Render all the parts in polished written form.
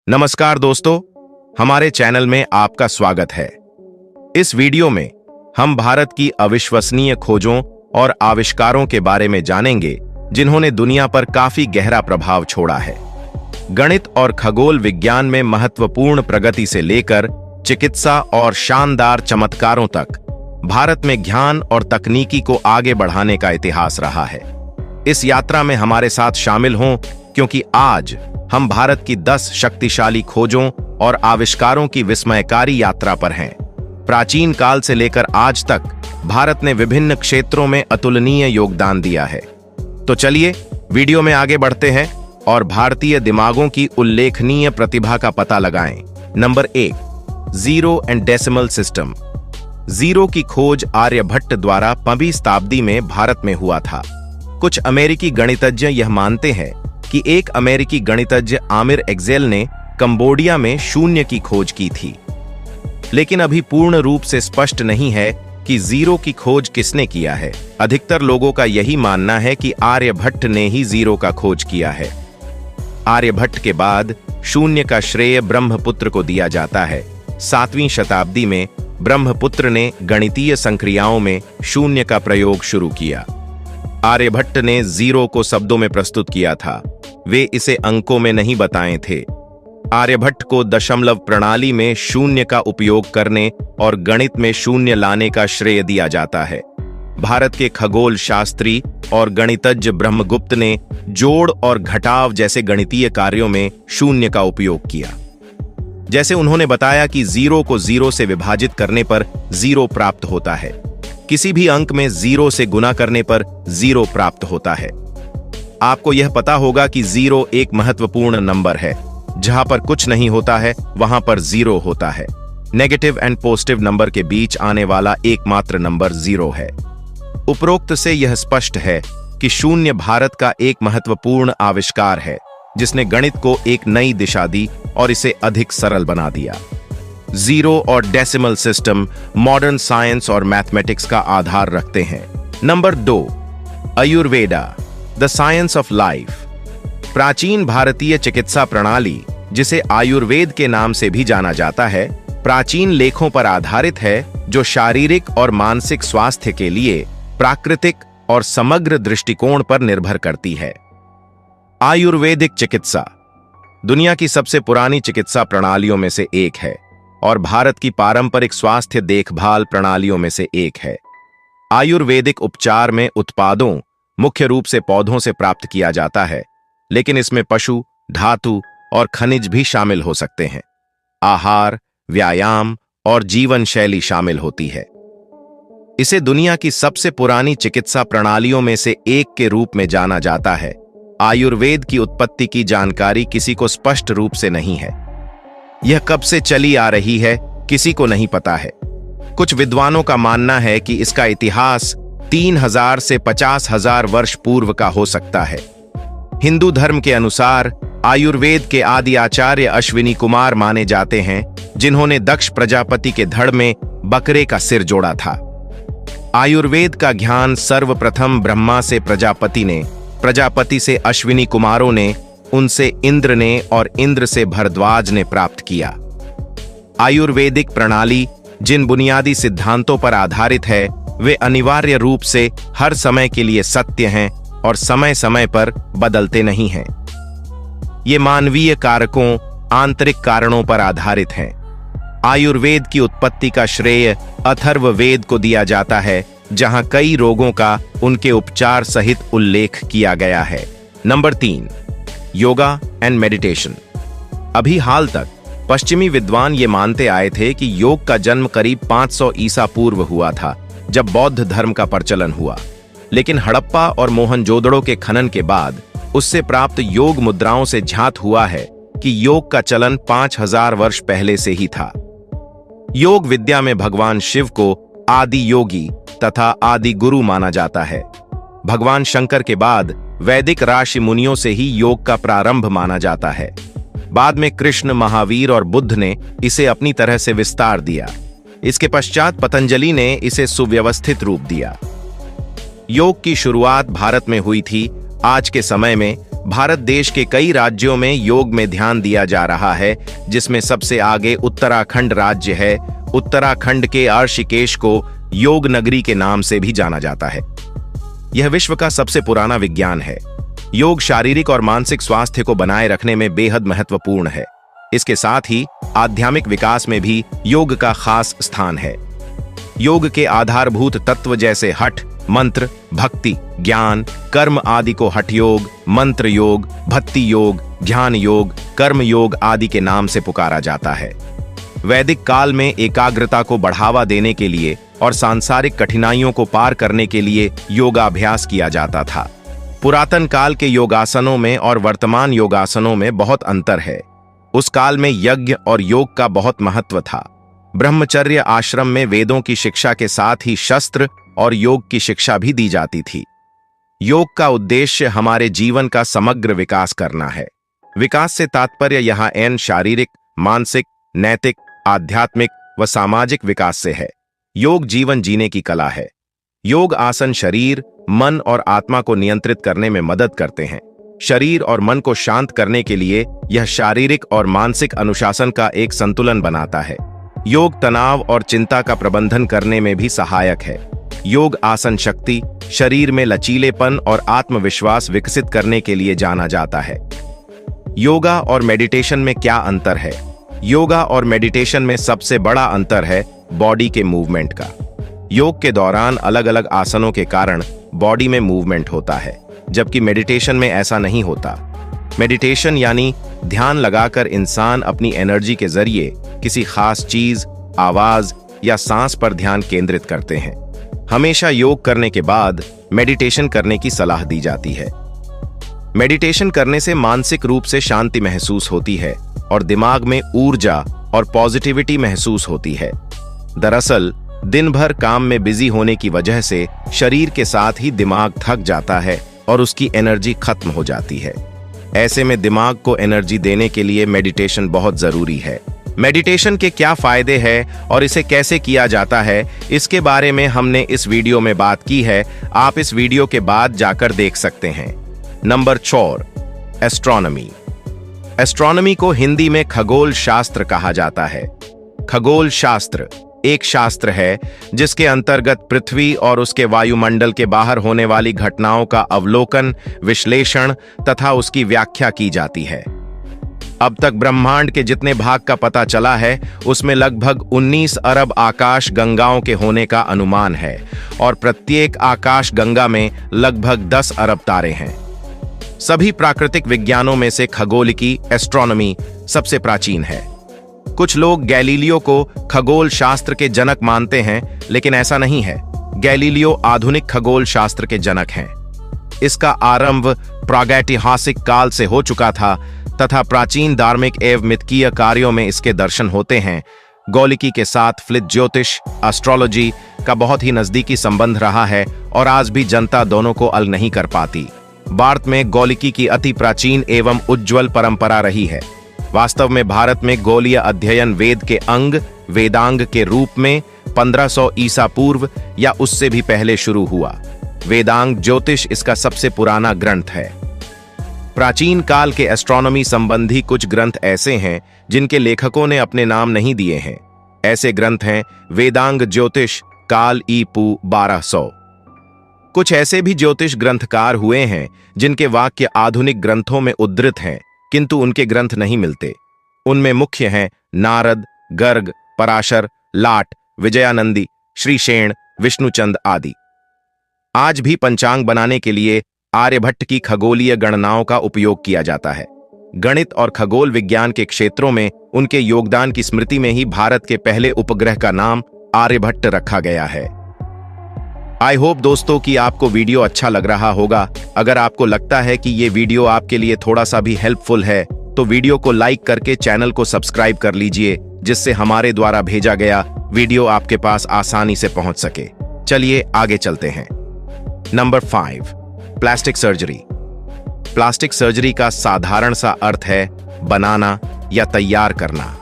नमस्कार दोस्तों, हमारे चैनल में आपका स्वागत है। इस वीडियो में हम भारत की अविश्वसनीय खोजों और आविष्कारों के बारे में जानेंगे जिन्होंने दुनिया पर काफी गहरा प्रभाव छोड़ा है। गणित और खगोल विज्ञान में महत्वपूर्ण प्रगति से लेकर चिकित्सा और शानदार चमत्कारों तक भारत में ज्ञान और तकनीकी को आगे बढ़ाने का इतिहास रहा है। इस यात्रा में हमारे साथ शामिल हों, क्योंकि आज हम भारत की 10 शक्तिशाली खोजों और आविष्कारों की विस्मयकारी यात्रा पर हैं। प्राचीन काल से लेकर आज तक भारत ने विभिन्न क्षेत्रों में अतुलनीय योगदान दिया है। तो चलिए वीडियो में आगे बढ़ते हैं और भारतीय दिमागों की उल्लेखनीय प्रतिभा का पता लगाएं। Number 1, zero and decimal system. Zero की खोज आर्यभट्ट द्वारा 5वीं शताब्दी में भारत में हुआ था। कुछ अमेरिकी गणितज्ञ यह मानते हैं कि एक अमेरिकी गणितज्ञ आमिर एक्सेल ने कंबोडिया में शून्य की खोज की थी, लेकिन अभी पूर्ण रूप से स्पष्ट नहीं है कि जीरो की खोज किसने किया है। अधिकतर लोगों का यही मानना है कि आर्यभट्ट ने ही जीरो का खोज किया है। आर्यभट्ट के बाद शून्य का श्रेय ब्रह्मपुत्र को दिया जाता है। 7वीं शताब्दी में ब्रह्मपुत्र ने गणितीय संक्रियाओं में शून्य का प्रयोग शुरू किया। आर्यभट्ट ने जीरो को शब्दों में प्रस्तुत किया था, वे इसे अंकों में नहीं बताए थे। आर्यभट्ट को दशमलव प्रणाली में शून्य का उपयोग करने और गणित में शून्य लाने का श्रेय दिया जाता है। भारत के खगोल शास्त्री और गणितज्ञ ब्रह्मगुप्त ने जोड़ और घटाव जैसे गणितीय कार्यों में शून्य का उपयोग किया। जैसे उन्होंने बताया कि जीरो को जीरो से विभाजित करने पर जीरो प्राप्त होता है, किसी भी अंक में जीरो से गुना करने पर जीरो प्राप्त होता है। आपको यह पता होगा कि जीरो एक महत्वपूर्ण नंबर है। जहां पर कुछ नहीं होता है वहां पर जीरो होता है। नेगेटिव एंड पॉजिटिव नंबर के बीच आने वाला एकमात्र नंबर जीरो है। उपरोक्त से यह स्पष्ट है कि शून्य भारत का एक महत्वपूर्ण आविष्कार है, जिसने गणित को एक नई दिशा दी और इसे अधिक सरल बना दिया। जीरो और डेसिमल सिस्टम मॉडर्न साइंस और मैथमेटिक्स का आधार रखते हैं। Number 2, Ayurveda, the science of life. प्राचीन भारतीय चिकित्सा प्रणाली, जिसे आयुर्वेद के नाम से भी जाना जाता है, प्राचीन लेखों पर आधारित है, जो शारीरिक और मानसिक स्वास्थ्य के लिए प्राकृतिक और समग्र दृष्टिकोण पर निर्भर करती है। आयुर्वेदिक चिकित्सा दुनिया की सबसे पुरानी चिकित्सा प्रणालियों में से एक है और भारत की पारंपरिक स्वास्थ्य देखभाल प्रणालियों में से एक है। आयुर्वेदिक उपचार में उत्पादों मुख्य रूप से पौधों से प्राप्त किया जाता है, लेकिन इसमें पशु, धातु और खनिज भी शामिल हो सकते हैं। आहार, व्यायाम और जीवन शैली शामिल होती है। इसे दुनिया की सबसे पुरानी चिकित्सा प्रणालियों में से एक के रूप में जाना जाता है। आयुर्वेद की उत्पत्ति की जानकारी किसी को स्पष्ट रूप से नहीं है। यह कब से चली आ रही है, किसी को नहीं पता है। कुछ विद्वानों का मानना है कि इसका इतिहास 3000 से 50,000 वर्ष पूर्व का हो सकता है। हिंदू धर्म के अनुसार आयुर्वेद के आदि आचार्य अश्विनी कुमार माने जाते हैं, जिन्होंने दक्ष प्रजापति के धड़ में बकरे का सिर जोड़ा था। आयुर्वेद का ज्ञान सर्वप्रथम ब्रह्मा से प्रजापति ने, प्रजापति से अश्विनी कुमारों ने, उनसे इंद्र ने और इंद्र से भरद्वाज ने प्राप्त किया। आयुर्वेदिक प्रणाली जिन बुनियादी सिद्धांतों पर आधारित है, वे अनिवार्य रूप से हर समय के लिए सत्य हैं और समय समय पर बदलते नहीं हैं। ये मानवीय कारकों, आंतरिक कारणों पर आधारित हैं। आयुर्वेद की उत्पत्ति का श्रेय अथर्ववेद को दिया जाता है, जहां कई रोगों का उनके उपचार सहित उल्लेख किया गया है। Number 3, yoga and meditation. अभी हाल तक पश्चिमी विद्वान ये मानते आए थे कि योग का जन्म करीब 500 ईसा पूर्व हुआ था, जब बौद्ध धर्म का प्रचलन हुआ। लेकिन हड़प्पा और मोहनजोदड़ो के खनन के बाद उससे प्राप्त योग मुद्राओं से ज्ञात हुआ है कि योग का चलन 5000 वर्ष पहले से ही था। योग विद्या में भगवान शिव को आदि योगी तथा आदि गुरु माना जाता है। भगवान शंकर के बाद वैदिक ऋषि मुनियों से ही योग का प्रारंभ माना जाता है। बाद में कृष्ण, महावीर और बुद्ध ने इसे अपनी तरह से विस्तार दिया। इसके पश्चात पतंजलि ने इसे सुव्यवस्थित रूप दिया। योग की शुरुआत भारत में हुई थी। आज के समय में भारत देश के कई राज्यों में योग में ध्यान दिया जा रहा है, जिसमें सबसे आगे उत्तराखंड राज्य है। उत्तराखंड के ऋषिकेश को योग नगरी के नाम से भी जाना जाता है। यह विश्व का सबसे पुराना विज्ञान है। योग शारीरिक और मानसिक स्वास्थ्य को बनाए रखने में बेहद महत्वपूर्ण है। इसके साथ ही आध्यात्मिक विकास में भी योग का खास स्थान है। योग के आधारभूत तत्व जैसे हठ, मंत्र, भक्ति, ज्ञान, कर्म आदि को हठ योग, मंत्र योग, भक्ति योग, ध्यान योग, कर्म योग आदि के नाम से पुकारा जाता है। वैदिक काल में एकाग्रता को बढ़ावा देने के लिए और सांसारिक कठिनाइयों को पार करने के लिए योगाभ्यास किया जाता था। पुरातन काल के योगासनों में और वर्तमान योगासनों में बहुत अंतर है। उस काल में यज्ञ और योग का बहुत महत्व था। ब्रह्मचर्य आश्रम में वेदों की शिक्षा के साथ ही शस्त्र और योग की शिक्षा भी दी जाती थी। योग का उद्देश्य हमारे जीवन का समग्र विकास करना है। विकास से तात्पर्य यहाँ शारीरिक, मानसिक, नैतिक, आध्यात्मिक व सामाजिक विकास से है। योग जीवन जीने की कला है। योग आसन शरीर, मन और आत्मा को नियंत्रित करने में मदद करते हैं। शरीर और मन को शांत करने के लिए यह शारीरिक और मानसिक अनुशासन का एक संतुलन बनाता है। योग तनाव और चिंता का प्रबंधन करने में भी सहायक है। योग आसन शक्ति, शरीर में लचीलेपन और आत्मविश्वास विकसित करने के लिए जाना जाता है। योगा और मेडिटेशन में क्या अंतर है? योगा और मेडिटेशन में सबसे बड़ा अंतर है बॉडी के मूवमेंट का। योग के दौरान अलग अलग आसनों के कारण बॉडी में मूवमेंट होता है, जबकि मेडिटेशन में ऐसा नहीं होता। मेडिटेशन यानी ध्यान लगाकर इंसान अपनी एनर्जी के जरिए किसी खास चीज, आवाज या सांस पर ध्यान केंद्रित करते हैं। हमेशा योग करने के बाद मेडिटेशन करने की सलाह दी जाती है। मेडिटेशन करने से मानसिक रूप से शांति महसूस होती है और दिमाग में ऊर्जा और पॉजिटिविटी महसूस होती है। दरअसल दिन भर काम में बिजी होने की वजह से शरीर के साथ ही दिमाग थक जाता है और उसकी एनर्जी खत्म हो जाती है। ऐसे में दिमाग को एनर्जी देने के लिए मेडिटेशन बहुत जरूरी है। मेडिटेशन के क्या फायदे हैं और इसे कैसे किया जाता है, इसके बारे में हमने इस वीडियो में बात की है। आप इस वीडियो के बाद जाकर देख सकते हैं। Number 4, astronomy. एस्ट्रोनॉमी को हिंदी में खगोल शास्त्र कहा जाता है। खगोल शास्त्र एक शास्त्र है जिसके अंतर्गत पृथ्वी और उसके वायुमंडल के बाहर होने वाली घटनाओं का अवलोकन, विश्लेषण तथा उसकी व्याख्या की जाती है। अब तक ब्रह्मांड के जितने भाग का पता चला है उसमें लगभग 19 अरब आकाश गंगाओं के होने का अनुमान है और प्रत्येक आकाश गंगा में लगभग 10 अरब तारे हैं। सभी प्राकृतिक विज्ञानों में से खगोलिकी एस्ट्रोनॉमी सबसे प्राचीन है। कुछ लोग गैलीलियो को खगोल शास्त्र के जनक मानते हैं, लेकिन ऐसा नहीं है। गैलीलियो आधुनिक खगोल शास्त्र के जनक हैं। इसका आरंभ प्रागैतिहासिक काल से हो चुका था तथा प्राचीन धार्मिक एवं मिथकीय कार्यों में इसके दर्शन होते हैं। गौलिकी के साथ फ्लित ज्योतिष, एस्ट्रोलॉजी का बहुत ही नजदीकी संबंध रहा है और आज भी जनता दोनों को अलग नहीं कर पाती। भारत में गौलिकी की अति प्राचीन एवं उज्ज्वल परंपरा रही है। वास्तव में भारत में गौलीय अध्ययन वेद के अंग, वेदांग के रूप में 1500 ईसा पूर्व या उससे भी पहले शुरू हुआ। वेदांग ज्योतिष इसका सबसे पुराना ग्रंथ है। प्राचीन काल के एस्ट्रोनॉमी संबंधी कुछ ग्रंथ ऐसे हैं जिनके लेखकों ने अपने नाम नहीं दिए हैं। ऐसे ग्रंथ हैं वेदांग ज्योतिष काल ईपू 1200। कुछ ऐसे भी ज्योतिष ग्रंथकार हुए हैं जिनके वाक्य आधुनिक ग्रंथों में उद्धृत हैं, किंतु उनके ग्रंथ नहीं मिलते। उनमें मुख्य हैं नारद, गर्ग, पराशर, लाट, विजयानंदी, श्रीशेण, विष्णुचंद आदि। आज भी पंचांग बनाने के लिए आर्यभट्ट की खगोलीय गणनाओं का उपयोग किया जाता है। गणित और खगोल विज्ञान के क्षेत्रों में उनके योगदान की स्मृति में ही भारत के पहले उपग्रह का नाम आर्यभट्ट रखा गया है। आई होप दोस्तों कि आपको वीडियो अच्छा लग रहा होगा। अगर आपको लगता है कि ये वीडियो आपके लिए थोड़ा सा भी हेल्पफुल है तो वीडियो को लाइक करके चैनल को सब्सक्राइब कर लीजिए, जिससे हमारे द्वारा भेजा गया वीडियो आपके पास आसानी से पहुंच सके। चलिए आगे चलते हैं। Number 5, plastic surgery. Plastic surgery का साधारण सा अर्थ है बनाना या तैयार करना।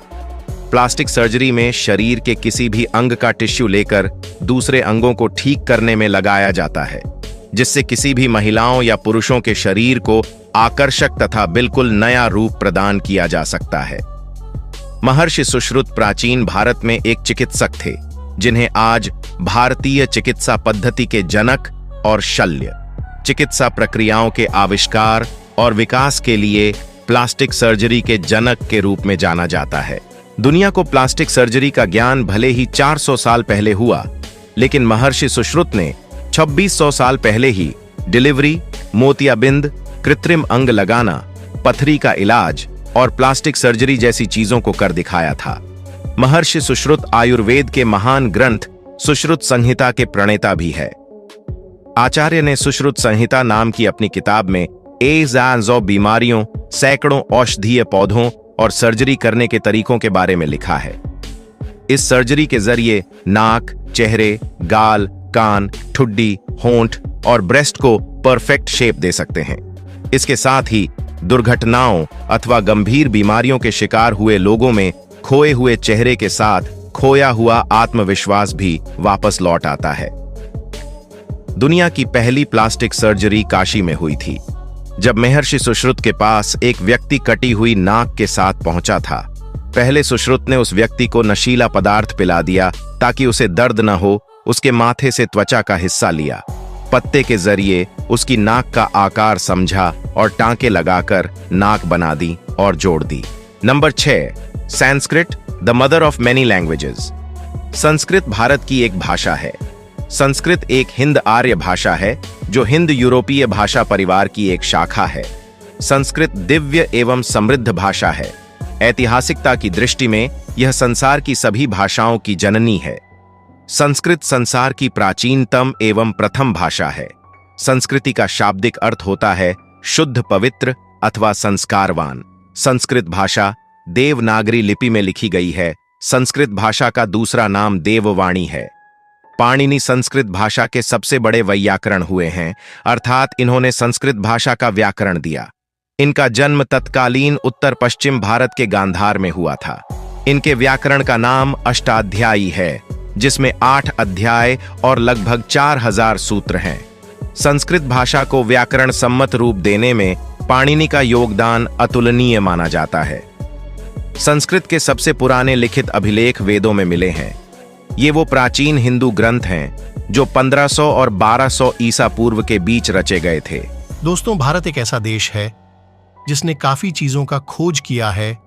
प्लास्टिक सर्जरी में शरीर के किसी भी अंग का टिश्यू लेकर दूसरे अंगों को ठीक करने में लगाया जाता है, जिससे किसी भी महिलाओं या पुरुषों के शरीर को आकर्षक तथा बिल्कुल नया रूप प्रदान किया जा सकता है। महर्षि सुश्रुत प्राचीन भारत में एक चिकित्सक थे, जिन्हें आज भारतीय चिकित्सा पद्धति के जनक और शल्य चिकित्सा प्रक्रियाओं के आविष्कार और विकास के लिए प्लास्टिक सर्जरी के जनक के रूप में जाना जाता है। दुनिया को प्लास्टिक सर्जरी का ज्ञान भले ही 400 साल पहले हुआ, लेकिन महर्षि सुश्रुत ने 2600 साल पहले ही डिलीवरी, मोतियाबिंद, कृत्रिम अंग लगाना, पथरी का इलाज और प्लास्टिक सर्जरी जैसी चीजों को कर दिखाया था। महर्षि सुश्रुत आयुर्वेद के महान ग्रंथ सुश्रुत संहिता के प्रणेता भी है। आचार्य ने सुश्रुत संहिता नाम की अपनी किताब में एज़ बीमारियों, सैकड़ों औषधीय पौधों और सर्जरी करने के तरीकों के बारे में लिखा है। इस सर्जरी के जरिए नाक, चेहरे, गाल, कान, ठुड्डी, होंठ और ब्रेस्ट को परफेक्ट शेप दे सकते हैं। इसके साथ ही दुर्घटनाओं अथवा गंभीर बीमारियों के शिकार हुए लोगों में खोए हुए चेहरे के साथ खोया हुआ आत्मविश्वास भी वापस लौट आता है। दुनिया की पहली प्लास्टिक सर्जरी काशी में हुई थी, जब महर्षि सुश्रुत के पास एक व्यक्ति कटी हुई नाक के साथ पहुंचा था। पहले सुश्रुत ने उस व्यक्ति को नशीला पदार्थ पिला दिया ताकि उसे दर्द न हो। उसके माथे से त्वचा का हिस्सा लिया, पत्ते के जरिए उसकी नाक का आकार समझा और टांके लगाकर नाक बना दी और जोड़ दी। नंबर 6, Sanskrit, the mother of many languages. Sanskrit Bharat की एक भाषा है। संस्कृत एक हिंद आर्य भाषा है जो हिंद यूरोपीय भाषा परिवार की एक शाखा है। संस्कृत दिव्य एवं समृद्ध भाषा है। ऐतिहासिकता की दृष्टि में यह संसार की सभी भाषाओं की जननी है। संस्कृत संसार की प्राचीनतम एवं प्रथम भाषा है। संस्कृति का शाब्दिक अर्थ होता है शुद्ध, पवित्र अथवा संस्कारवान। संस्कृत भाषा देवनागरी लिपि में लिखी गई है। संस्कृत भाषा का दूसरा नाम देववाणी है। पाणिनि संस्कृत भाषा के सबसे बड़े वैयाकरण हुए हैं, अर्थात इन्होंने संस्कृत भाषा का व्याकरण दिया। इनका जन्म तत्कालीन उत्तर पश्चिम भारत के गांधार में हुआ था। इनके व्याकरण का नाम अष्टाध्यायी है, जिसमें 8 अध्याय और लगभग 4000 सूत्र हैं। संस्कृत भाषा को व्याकरण सम्मत रूप देने में पाणिनि का योगदान अतुलनीय माना जाता है। संस्कृत के सबसे पुराने लिखित अभिलेख वेदों में मिले हैं। ये वो प्राचीन हिंदू ग्रंथ हैं जो 1500 और 1200 ईसा पूर्व के बीच रचे गए थे। दोस्तों, भारत एक ऐसा देश है जिसने काफी चीजों का खोज किया है,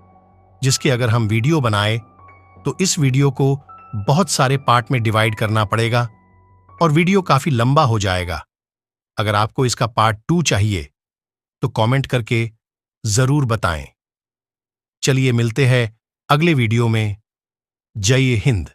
जिसके अगर हम वीडियो बनाए तो इस वीडियो को बहुत सारे पार्ट में डिवाइड करना पड़ेगा और वीडियो काफी लंबा हो जाएगा। अगर आपको इसका पार्ट 2 चाहिए तो कमेंट करके जरूर बताएं। चलिए मिलते हैं अगले वीडियो में। जय हिंद।